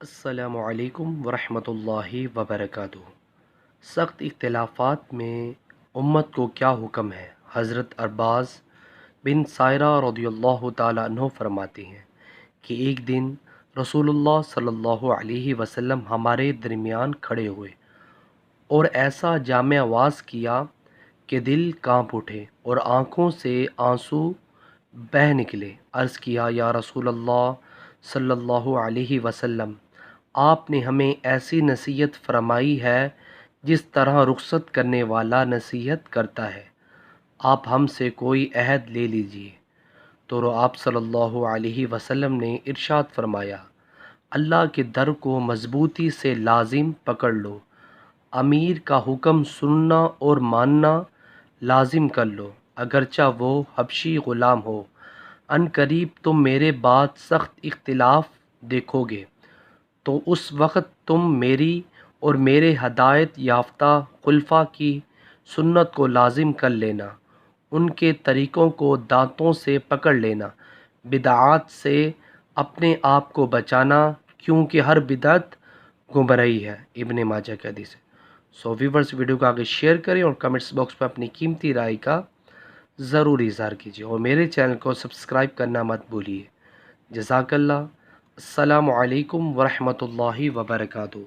السلام علیکم ورحمۃ اللہ وبرکاتہ۔ سخت اختلافات میں امت کو کیا حکم ہے؟ حضرت عباس بن سائرہ رضی اللہ تعالیٰ عنہ فرماتے ہیں کہ ایک دن رسول اللہ صلی اللہ علیہ وسلم ہمارے درمیان کھڑے ہوئے اور ایسا جامع آواز کیا کہ دل کانپ اٹھے اور آنکھوں سے آنسو بہہ نکلے۔ عرض کیا، یا رسول اللہ صلی اللہ علیہ وسلم، آپ نے ہمیں ایسی نصیحت فرمائی ہے جس طرح رخصت کرنے والا نصیحت کرتا ہے، آپ ہم سے کوئی عہد لے لیجئے۔ تو آپ صلی اللہ علیہ وسلم نے ارشاد فرمایا، اللہ کے در کو مضبوطی سے لازم پکڑ لو، امیر کا حکم سننا اور ماننا لازم کر لو، اگرچہ وہ حبشی غلام ہو۔ ان قریب تم میرے بعد سخت اختلاف دیکھو گے، تو اس وقت تم میری اور میرے ہدایت یافتہ خلفاء کی سنت کو لازم کر لینا، ان کے طریقوں کو دانتوں سے پکڑ لینا، بدعات سے اپنے آپ کو بچانا، کیونکہ ہر بدعت گمراہی ہے۔ ابن ماجہ کی حدیث ہے۔ ویورز، ویڈیو کو آگے شیئر کریں اور کمنٹس باکس میں اپنی قیمتی رائے کا ضرور اظہار کیجیے اور میرے چینل کو سبسکرائب کرنا مت بھولیے۔ جزاک اللہ۔ السلام علیکم ورحمۃ اللہ وبرکاتہ۔